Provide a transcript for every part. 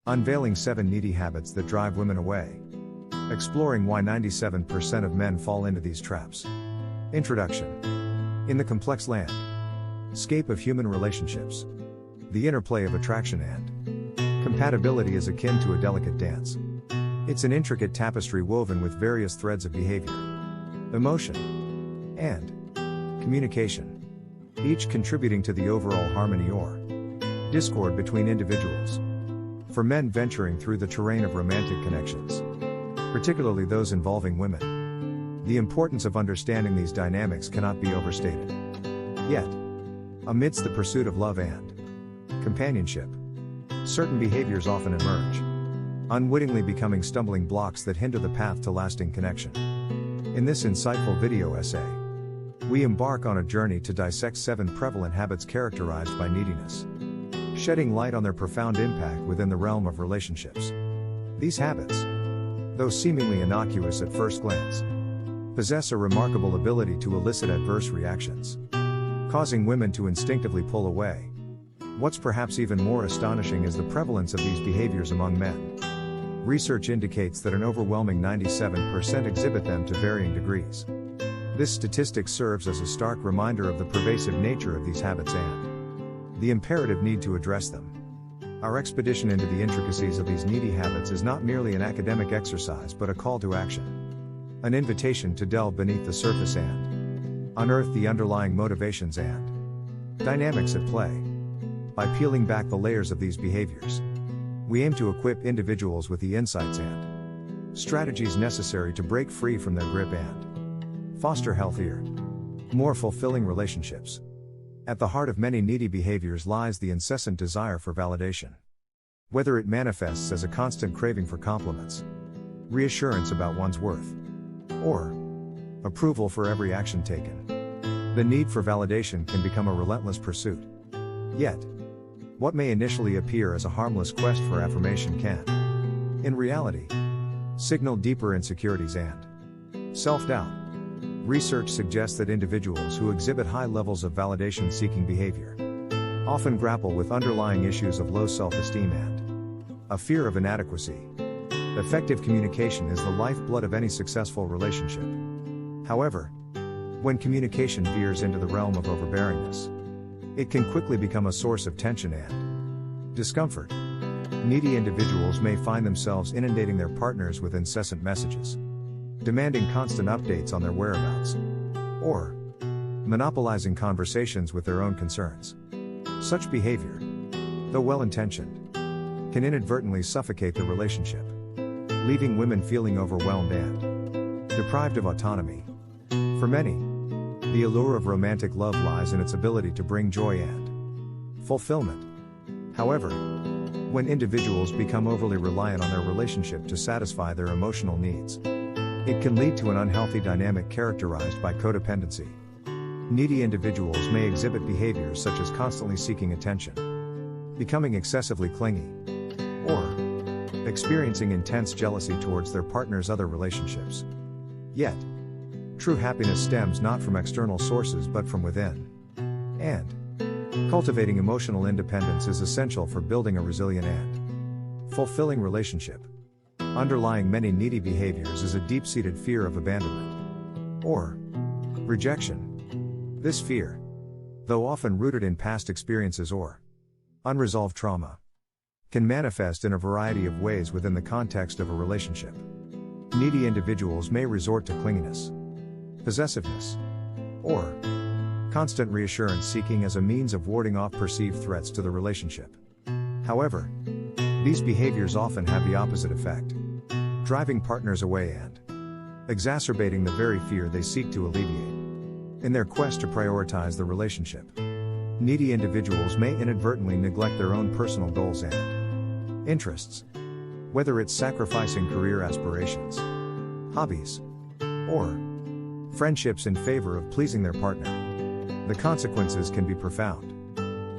Unveiling 7 needy habits that drive women away. Exploring why 97% of men fall into these traps. Introduction. In the complex landscape of human relationships, the interplay of attraction and compatibility is akin to a delicate dance. It's an intricate tapestry woven with various threads of behavior, emotion, and communication, each contributing to the overall harmony or discord between individuals. For men venturing through the terrain of romantic connections, particularly those involving women, the importance of understanding these dynamics cannot be overstated. Yet, amidst the pursuit of love and companionship, certain behaviors often emerge, unwittingly becoming stumbling blocks that hinder the path to lasting connection. In this insightful video essay, we embark on a journey to dissect 7 prevalent habits characterized by neediness, shedding light on their profound impact within the realm of relationships. These habits, though seemingly innocuous at first glance, possess a remarkable ability to elicit adverse reactions, causing women to instinctively pull away. What's perhaps even more astonishing is the prevalence of these behaviors among men. Research indicates that an overwhelming 97% exhibit them to varying degrees. This statistic serves as a stark reminder of the pervasive nature of these habits and the imperative need to address them. Our expedition into the intricacies of these needy habits is not merely an academic exercise but a call to action. An invitation to delve beneath the surface and unearth the underlying motivations and dynamics at play. By peeling back the layers of these behaviors, we aim to equip individuals with the insights and strategies necessary to break free from their grip and foster healthier, more fulfilling relationships. At the heart of many needy behaviors lies the incessant desire for validation. Whether it manifests as a constant craving for compliments, reassurance about one's worth, or approval for every action taken, the need for validation can become a relentless pursuit. Yet, what may initially appear as a harmless quest for affirmation can, in reality, signal deeper insecurities and self-doubt. Research suggests that individuals who exhibit high levels of validation-seeking behavior often grapple with underlying issues of low self-esteem and a fear of inadequacy. Effective communication is the lifeblood of any successful relationship. However, when communication veers into the realm of overbearingness, it can quickly become a source of tension and discomfort. Needy individuals may find themselves inundating their partners with incessant messages, demanding constant updates on their whereabouts, or monopolizing conversations with their own concerns. Such behavior, though well-intentioned, can inadvertently suffocate the relationship, leaving women feeling overwhelmed and deprived of autonomy. For many, the allure of romantic love lies in its ability to bring joy and fulfillment. However, when individuals become overly reliant on their relationship to satisfy their emotional needs, it can lead to an unhealthy dynamic characterized by codependency. Needy individuals may exhibit behaviors such as constantly seeking attention, becoming excessively clingy, or experiencing intense jealousy towards their partner's other relationships. Yet, true happiness stems not from external sources but from within. And cultivating emotional independence is essential for building a resilient and fulfilling relationship. Underlying many needy behaviors is a deep-seated fear of abandonment or rejection. This fear, though often rooted in past experiences or unresolved trauma, can manifest in a variety of ways within the context of a relationship. Needy individuals may resort to clinginess, possessiveness, or constant reassurance-seeking as a means of warding off perceived threats to the relationship. However, these behaviors often have the opposite effect, driving partners away and exacerbating the very fear they seek to alleviate. In their quest to prioritize the relationship, needy individuals may inadvertently neglect their own personal goals and interests. Whether it's sacrificing career aspirations, hobbies, or friendships in favor of pleasing their partner, the consequences can be profound.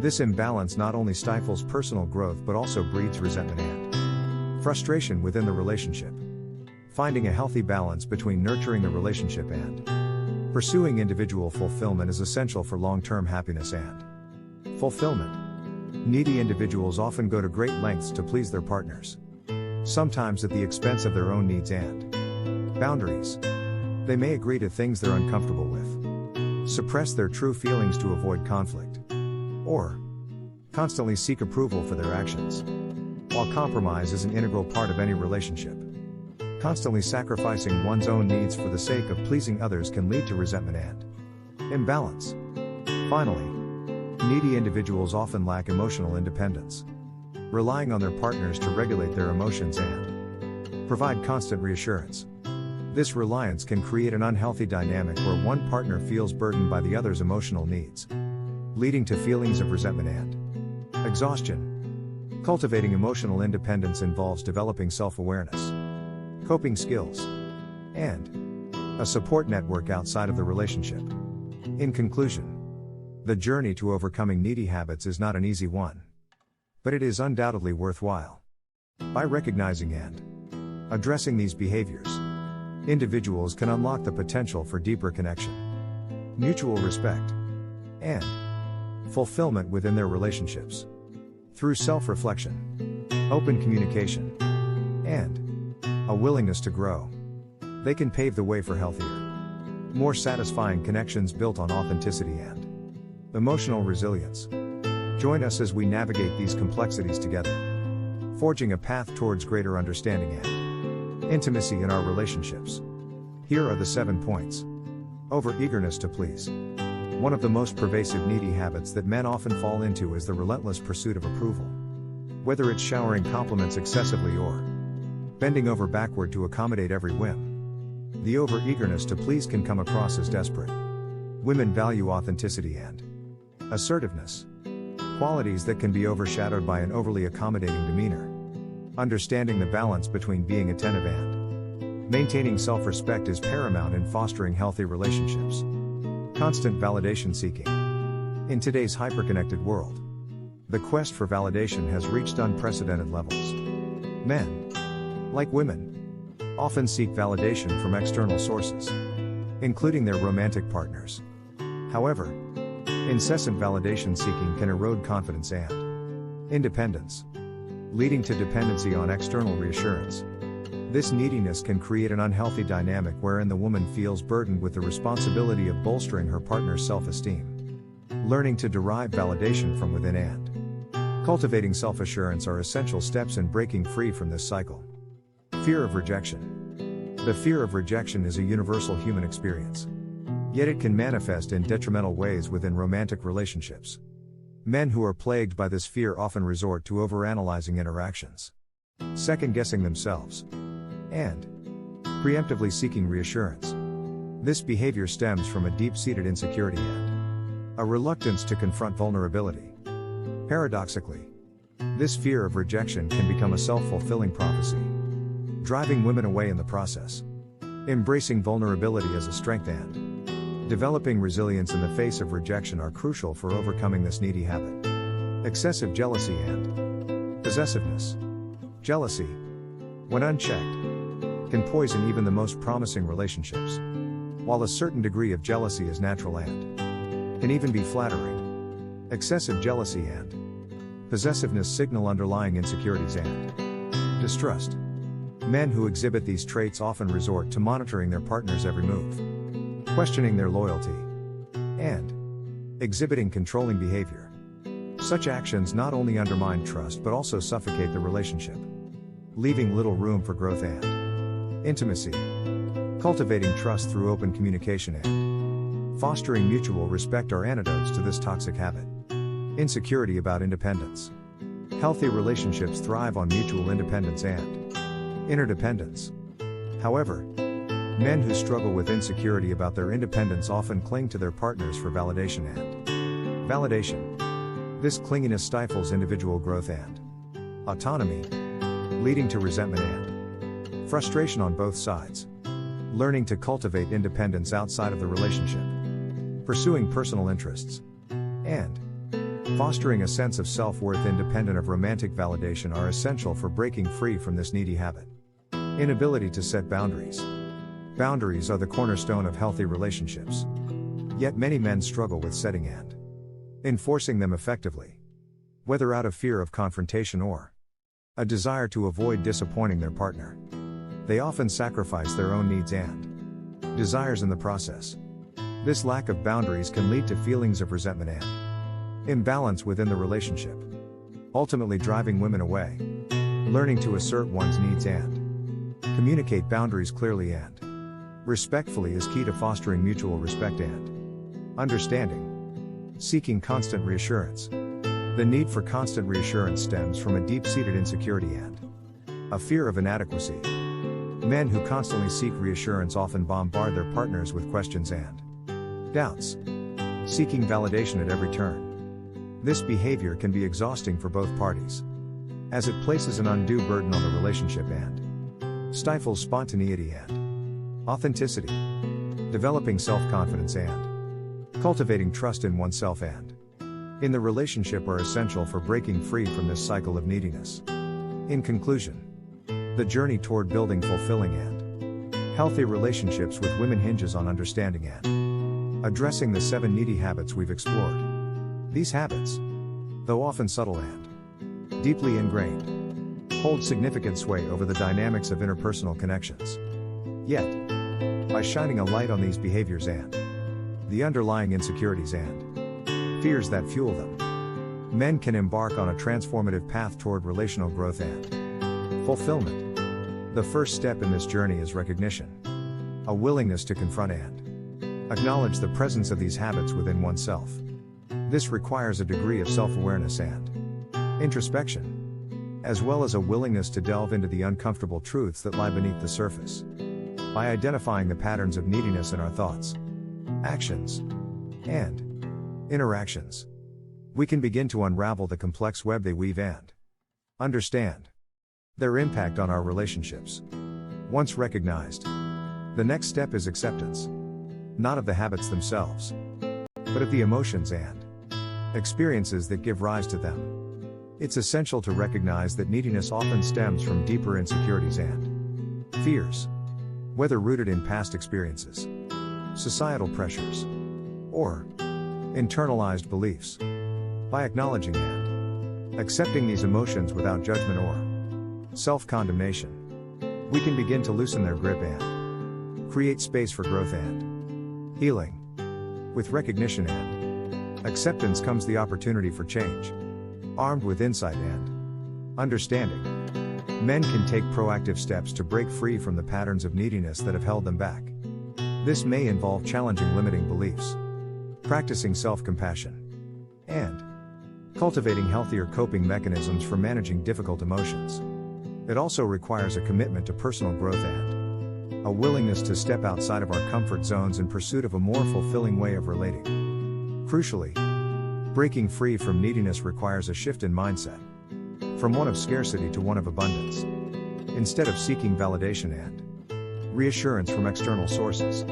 This imbalance not only stifles personal growth but also breeds resentment and frustration within the relationship. Finding a healthy balance between nurturing the relationship and pursuing individual fulfillment is essential for long-term happiness and fulfillment. Needy individuals often go to great lengths to please their partners, sometimes at the expense of their own needs and boundaries. They may agree to things they're uncomfortable with, suppress their true feelings to avoid conflict, or constantly seek approval for their actions. While compromise is an integral part of any relationship, constantly sacrificing one's own needs for the sake of pleasing others can lead to resentment and imbalance. Finally, needy individuals often lack emotional independence, relying on their partners to regulate their emotions and provide constant reassurance. This reliance can create an unhealthy dynamic where one partner feels burdened by the other's emotional needs, leading to feelings of resentment and exhaustion. Cultivating emotional independence involves developing self-awareness, coping skills, and a support network outside of the relationship. In conclusion, the journey to overcoming needy habits is not an easy one, but it is undoubtedly worthwhile. By recognizing and addressing these behaviors, individuals can unlock the potential for deeper connection, mutual respect, and fulfillment within their relationships. Through self-reflection, open communication, and a willingness to grow, they can pave the way for healthier, more satisfying connections built on authenticity and emotional resilience. Join us as we navigate these complexities together, forging a path towards greater understanding and intimacy in our relationships. Here are the 7 points. Overeagerness to please. One of the most pervasive needy habits that men often fall into is the relentless pursuit of approval. Whether it's showering compliments excessively or bending over backward to accommodate every whim, the overeagerness to please can come across as desperate. Women value authenticity and assertiveness, qualities that can be overshadowed by an overly accommodating demeanor. Understanding the balance between being attentive and maintaining self-respect is paramount in fostering healthy relationships. Constant validation seeking. In today's hyperconnected world, the quest for validation has reached unprecedented levels. Men, like women, often seek validation from external sources, including their romantic partners. However, incessant validation seeking can erode confidence and independence, leading to dependency on external reassurance. This neediness can create an unhealthy dynamic wherein the woman feels burdened with the responsibility of bolstering her partner's self-esteem. Learning to derive validation from within and cultivating self-assurance are essential steps in breaking free from this cycle. Fear of rejection. The fear of rejection is a universal human experience, yet it can manifest in detrimental ways within romantic relationships. Men who are plagued by this fear often resort to overanalyzing interactions, second-guessing themselves, and preemptively seeking reassurance. This behavior stems from a deep-seated insecurity and a reluctance to confront vulnerability. Paradoxically, this fear of rejection can become a self-fulfilling prophecy, driving women away in the process. Embracing vulnerability as a strength and developing resilience in the face of rejection are crucial for overcoming this needy habit. Excessive jealousy and possessiveness. Jealousy, when unchecked, can poison even the most promising relationships. While a certain degree of jealousy is natural and can even be flattering, excessive jealousy and possessiveness signal underlying insecurities and distrust. Men who exhibit these traits often resort to monitoring their partner's every move, questioning their loyalty, and exhibiting controlling behavior. Such actions not only undermine trust but also suffocate the relationship, leaving little room for growth and intimacy. Cultivating trust through open communication and fostering mutual respect are antidotes to this toxic habit. Insecurity about independence. Healthy relationships thrive on mutual independence and interdependence. However, men who struggle with insecurity about their independence often cling to their partners for validation and validation. This clinginess stifles individual growth and autonomy, leading to resentment and frustration on both sides. Learning to cultivate independence outside of the relationship, pursuing personal interests, and fostering a sense of self-worth independent of romantic validation are essential for breaking free from this needy habit. Inability to set boundaries. Boundaries are the cornerstone of healthy relationships. Yet many men struggle with setting and enforcing them effectively. whether out of fear of confrontation or a desire to avoid disappointing their partner. They often sacrifice their own needs and desires in the process. This lack of boundaries can lead to feelings of resentment and imbalance within the relationship, ultimately driving women away. Learning to assert one's needs and communicate boundaries clearly and respectfully is key to fostering mutual respect and understanding. Seeking constant reassurance. The need for constant reassurance stems from a deep-seated insecurity and a fear of inadequacy. Men who constantly seek reassurance often bombard their partners with questions and doubts, seeking validation at every turn. This behavior can be exhausting for both parties, as it places an undue burden on the relationship and stifles spontaneity and authenticity. Developing self-confidence and cultivating trust in oneself and in the relationship are essential for breaking free from this cycle of neediness. In conclusion, the journey toward building fulfilling and healthy relationships with women hinges on understanding and addressing the 7 needy habits we've explored. These habits, though often subtle and deeply ingrained, hold significant sway over the dynamics of interpersonal connections. Yet, by shining a light on these behaviors and the underlying insecurities and fears that fuel them, men can embark on a transformative path toward relational growth and fulfillment. The first step in this journey is recognition, a willingness to confront and acknowledge the presence of these habits within oneself. This requires a degree of self-awareness and introspection, as well as a willingness to delve into the uncomfortable truths that lie beneath the surface. By identifying the patterns of neediness in our thoughts, actions, and interactions, we can begin to unravel the complex web they weave and understand their impact on our relationships. Once recognized, the next step is acceptance, not of the habits themselves, but of the emotions and experiences that give rise to them. It's essential to recognize that neediness often stems from deeper insecurities and fears, whether rooted in past experiences, societal pressures, or internalized beliefs. By acknowledging and accepting these emotions without judgment or self-condemnation, we can begin to loosen their grip and create space for growth and healing. With recognition and acceptance comes the opportunity for change. Armed with insight and understanding, men can take proactive steps to break free from the patterns of neediness that have held them back. This may involve challenging limiting beliefs, practicing self-compassion, and cultivating healthier coping mechanisms for managing difficult emotions. It also requires a commitment to personal growth and a willingness to step outside of our comfort zones in pursuit of a more fulfilling way of relating. Crucially, breaking free from neediness requires a shift in mindset, from one of scarcity to one of abundance. Instead of seeking validation and reassurance from external sources,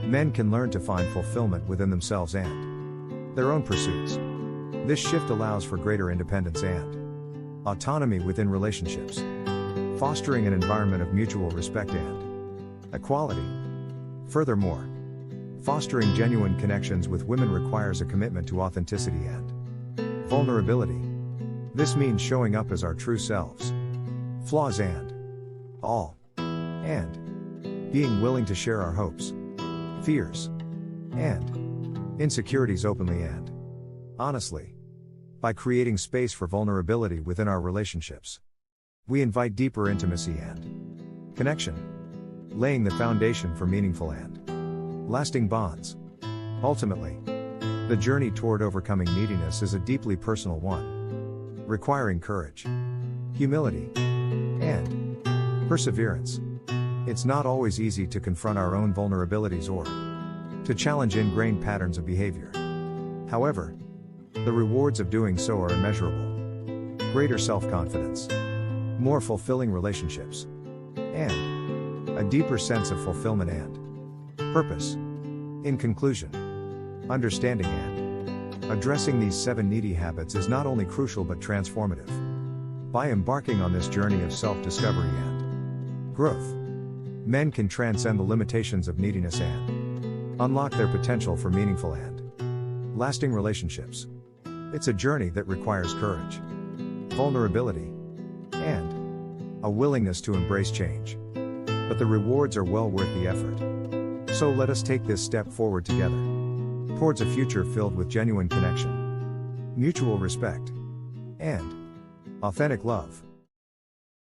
men can learn to find fulfillment within themselves and their own pursuits. This shift allows for greater independence and autonomy within relationships, fostering an environment of mutual respect and equality. Furthermore, fostering genuine connections with women requires a commitment to authenticity and vulnerability. This means showing up as our true selves, flaws and all, and being willing to share our hopes, fears, and insecurities openly and honestly. By creating space for vulnerability within our relationships, we invite deeper intimacy and connection, laying the foundation for meaningful and lasting bonds. Ultimately, the journey toward overcoming neediness is a deeply personal one, requiring courage, humility, and perseverance. It's not always easy to confront our own vulnerabilities or to challenge ingrained patterns of behavior. However, the rewards of doing so are immeasurable. Greater self-confidence, more fulfilling relationships, and a deeper sense of fulfillment and purpose. In conclusion, understanding and addressing these 7 needy habits is not only crucial but transformative. By embarking on this journey of self-discovery and growth, men can transcend the limitations of neediness and unlock their potential for meaningful and lasting relationships. It's a journey that requires courage, vulnerability, and a willingness to embrace change. But the rewards are well worth the effort. So let us take this step forward together, towards a future filled with genuine connection, mutual respect, and authentic love.